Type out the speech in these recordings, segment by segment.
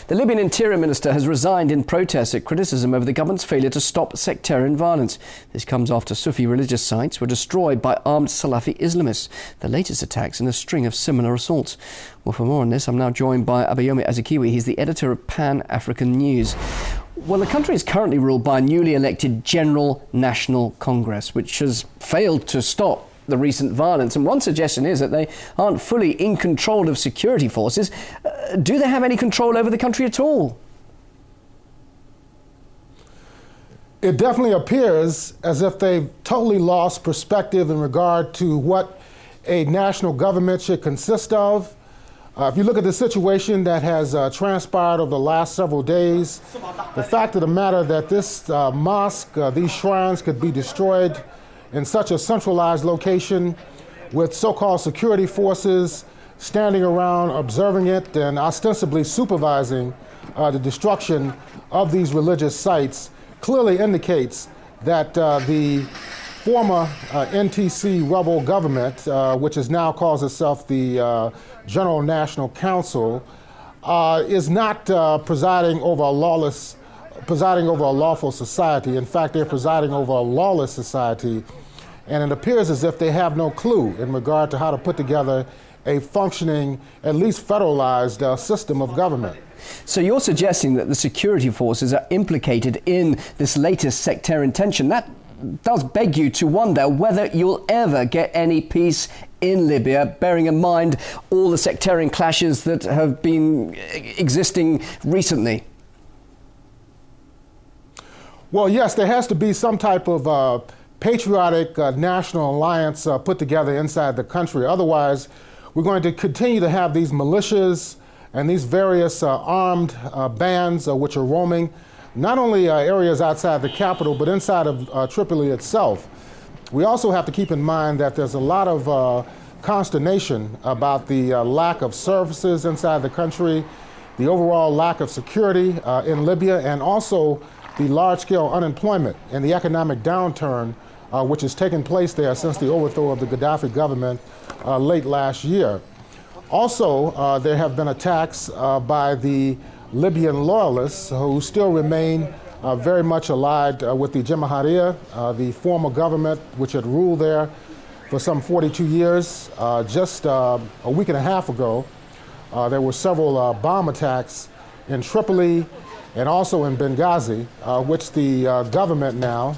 The Libyan Interior Minister has resigned in protest at criticism over the government's failure to stop sectarian violence. This comes after Suffi religious sites were destroyed by armed Salafi Islamists, the latest attacks in a string of similar assaults. Well, for more on this, I'm now joined by Abayomi Azikiwe. He's the editor of Pan-African News. Well, the country is currently ruled by a newly elected General National Congress, which has failed to stop the recent violence. And one suggestion is that they aren't fully in control of security forces. Do they have any control over the country at all? It definitely appears as if they've totally lost perspective in regard to what a national government should consist of. If you look at the situation that has transpired over the last several days, the fact of the matter that this mosque, these shrines could be destroyed in such a centralized location with so-called security forces standing around observing it and ostensibly supervising the destruction of these religious sites clearly indicates that the former NTC rebel government, which is now calls itself the General National Council, is not presiding over a lawful society. In fact, they're presiding over a lawless society, and it appears as if they have no clue in regard to how to put together a functioning, at least federalized system of government. So you're suggesting that the security forces are implicated in this latest sectarian tension. That does beg you to wonder whether you'll ever get any peace in Libya, bearing in mind all the sectarian clashes that have been existing recently. Well, yes, there has to be some type of patriotic national alliance put together inside the country. Otherwise, we're going to continue to have these militias and these various armed bands which are roaming not only areas outside the capital, but inside of Tripoli itself. We also have to keep in mind that there's a lot of consternation about the lack of services inside the country, the overall lack of security in Libya, and also the large-scale unemployment and the economic downturn which has taken place there since the overthrow of the Gaddafi government late last year. Also, there have been attacks by the Libyan loyalists who still remain very much allied with the Jamahiriya, the former government which had ruled there for some 42 years. Just a week and a half ago, there were several bomb attacks in Tripoli and also in Benghazi, which the government now,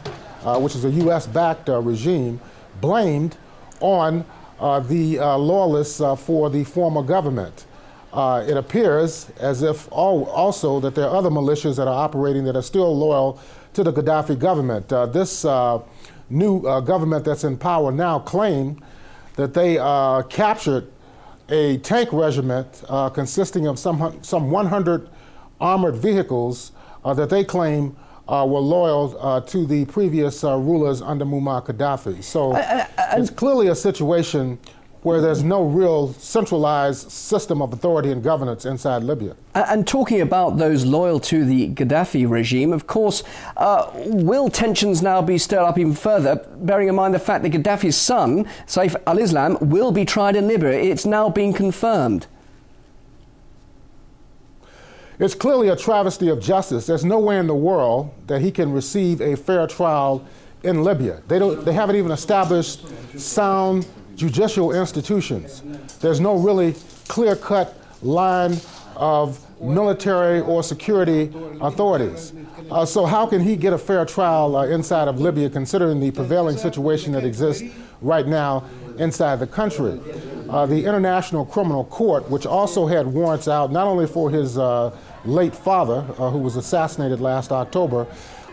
which is a US-backed regime, blamed on the loyalists for the former government. It appears as if also that there are other militias that are operating that are still loyal to the Gaddafi government. This new government that's in power now claim that they captured a tank regiment consisting of some 100 armored vehicles that they claim were loyal to the previous rulers under Muammar Gaddafi. So it's clearly a situation where there's no real centralized system of authority and governance inside Libya. And talking about those loyal to the Gaddafi regime, of course, will tensions now be stirred up even further, bearing in mind the fact that Gaddafi's son, Saif al-Islam, will be tried in Libya? It's now been confirmed. It's clearly a travesty of justice. There's no way in the world that he can receive a fair trial in Libya. They haven't even established sound judicial institutions. There's no really clear-cut line of military or security authorities. So how can he get a fair trial inside of Libya, considering the prevailing situation that exists right now inside the country? The International Criminal Court, which also had warrants out not only for his late father, who was assassinated last October,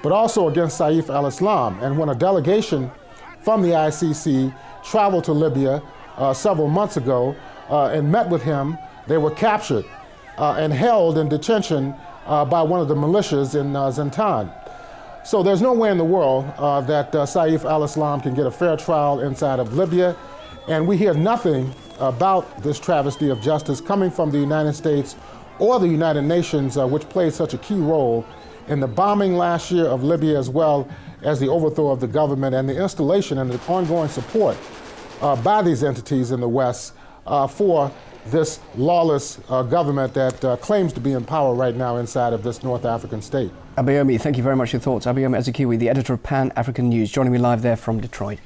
but also against Saif al-Islam. And when a delegation from the ICC traveled to Libya several months ago and met with him, they were captured and held in detention by one of the militias in Zintan. So there's no way in the world that Saif al-Islam can get a fair trial inside of Libya, and we hear nothing about this travesty of justice coming from the United States or the United Nations, which played such a key role in the bombing last year of Libya, as well as the overthrow of the government and the installation and the ongoing support by these entities in the West for this lawless government that claims to be in power right now inside of this North African state. Abayomi, thank you very much for your thoughts. Abayomi Azikiwe, the editor of Pan African News, joining me live there from Detroit.